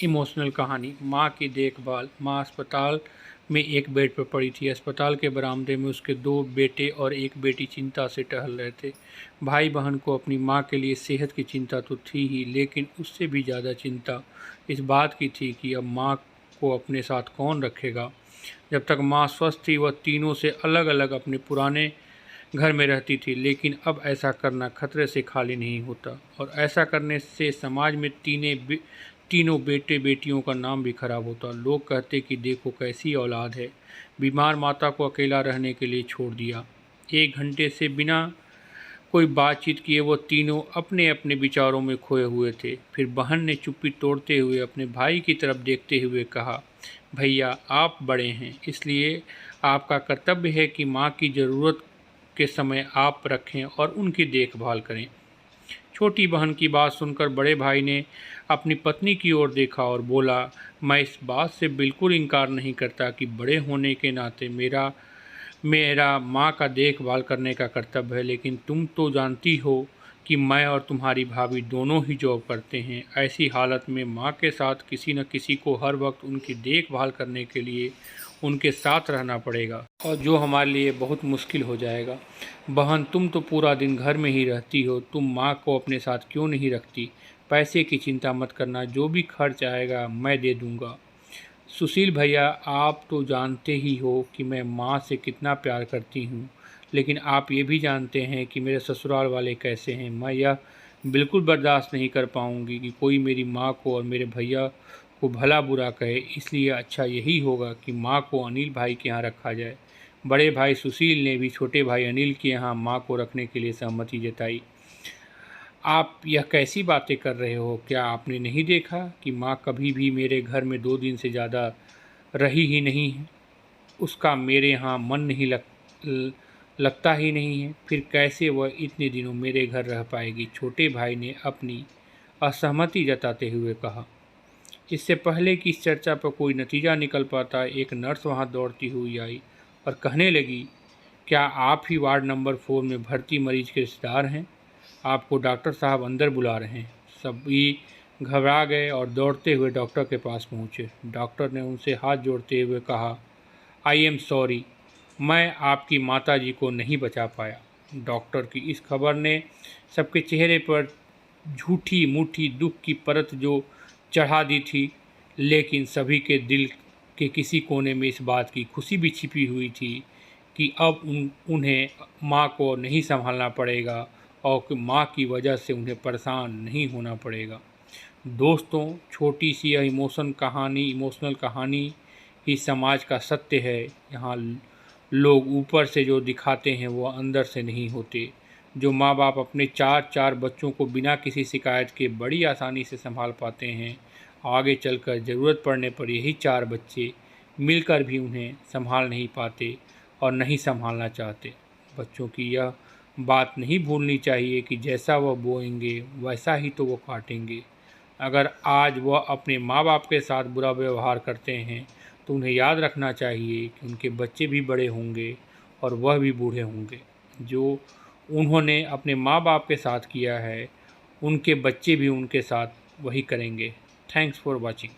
Emotional कहानी। माँ की देखभाल। माँ अस्पताल में एक बेड पर पड़ी थी। अस्पताल के बरामदे में उसके 2 बेटे और एक बेटी चिंता से टहल रहे थे। भाई बहन को अपनी माँ के लिए सेहत की चिंता तो थी ही, लेकिन उससे भी ज़्यादा चिंता इस बात की थी कि अब माँ को अपने साथ कौन रखेगा। जब तक माँ स्वस्थ थी वह तीनों से अलग अलग अपने पुराने घर में रहती थी, लेकिन अब ऐसा करना खतरे से खाली नहीं होता, और ऐसा करने से समाज में तीनों बेटे बेटियों का नाम भी खराब होता। लोग कहते कि देखो कैसी औलाद है, बीमार माता को अकेला रहने के लिए छोड़ दिया। 1 घंटे से बिना कोई बातचीत किए वो तीनों अपने अपने विचारों में खोए हुए थे। फिर बहन ने चुप्पी तोड़ते हुए अपने भाई की तरफ देखते हुए कहा, भैया आप बड़े हैं, इसलिए आपका कर्तव्य है कि माँ की ज़रूरत के समय आप रखें और उनकी देखभाल करें। छोटी बहन की बात सुनकर बड़े भाई ने अपनी पत्नी की ओर देखा और बोला, मैं इस बात से बिल्कुल इनकार नहीं करता कि बड़े होने के नाते मेरा मेरा माँ का देखभाल करने का कर्तव्य है, लेकिन तुम तो जानती हो कि मैं और तुम्हारी भाभी दोनों ही जॉब करते हैं। ऐसी हालत में माँ के साथ किसी न किसी को हर वक्त उनकी देखभाल करने के लिए उनके साथ रहना पड़ेगा, और जो हमारे लिए बहुत मुश्किल हो जाएगा। बहन, तुम तो पूरा दिन घर में ही रहती हो, तुम माँ को अपने साथ क्यों नहीं रखती? पैसे की चिंता मत करना, जो भी खर्च आएगा मैं दे दूँगा। सुशील भैया, आप तो जानते ही हो कि मैं माँ से कितना प्यार करती हूँ, लेकिन आप ये भी जानते हैं कि मेरे ससुराल वाले कैसे हैं। मैं यह बिल्कुल बर्दाश्त नहीं कर पाऊँगी कि कोई मेरी माँ को और मेरे भैया को भला बुरा कहे, इसलिए अच्छा यही होगा कि माँ को अनिल भाई के यहाँ रखा जाए। बड़े भाई सुशील ने भी छोटे भाई अनिल के यहाँ माँ को रखने के लिए सहमति जताई। आप यह कैसी बातें कर रहे हो? क्या आपने नहीं देखा कि माँ कभी भी मेरे घर में 2 दिन से ज़्यादा रही ही नहीं है? उसका मेरे यहाँ मन नहीं लगता ही नहीं है, फिर कैसे वह इतने दिनों मेरे घर रह पाएगी? छोटे भाई ने अपनी असहमति जताते हुए कहा। इससे पहले कि इस चर्चा पर कोई नतीजा निकल पाता, एक नर्स वहाँ दौड़ती हुई आई और कहने लगी, क्या आप ही वार्ड नंबर 4 में भर्ती मरीज के रिश्तेदार हैं? आपको डॉक्टर साहब अंदर बुला रहे हैं। सभी घबरा गए और दौड़ते हुए डॉक्टर के पास पहुँचे। डॉक्टर ने उनसे हाथ जोड़ते हुए कहा, आई एम सॉरी, मैं आपकी माताजी को नहीं बचा पाया। डॉक्टर की इस खबर ने सबके चेहरे पर झूठी मूठी दुख की परत जो चढ़ा दी थी, लेकिन सभी के दिल के किसी कोने में इस बात की खुशी भी छिपी हुई थी कि अब उन्हें माँ को नहीं संभालना पड़ेगा और कि माँ की वजह से उन्हें परेशान नहीं होना पड़ेगा। दोस्तों, छोटी सी यह इमोशनल कहानी ही समाज का सत्य है। यहाँ लोग ऊपर से जो दिखाते हैं वो अंदर से नहीं होते। जो माँ बाप अपने 4 बच्चों को बिना किसी शिकायत के बड़ी आसानी से संभाल पाते हैं, आगे चलकर ज़रूरत पड़ने पर यही 4 बच्चे मिलकर भी उन्हें संभाल नहीं पाते और नहीं संभालना चाहते। बच्चों की यह बात नहीं भूलनी चाहिए कि जैसा वह बोएंगे वैसा ही तो वो काटेंगे। अगर आज वह अपने माँ बाप के साथ बुरा व्यवहार करते हैं तो उन्हें याद रखना चाहिए कि उनके बच्चे भी बड़े होंगे और वह भी बूढ़े होंगे। जो उन्होंने अपने माँ बाप के साथ किया है, उनके बच्चे भी उनके साथ वही करेंगे। Thanks for watching.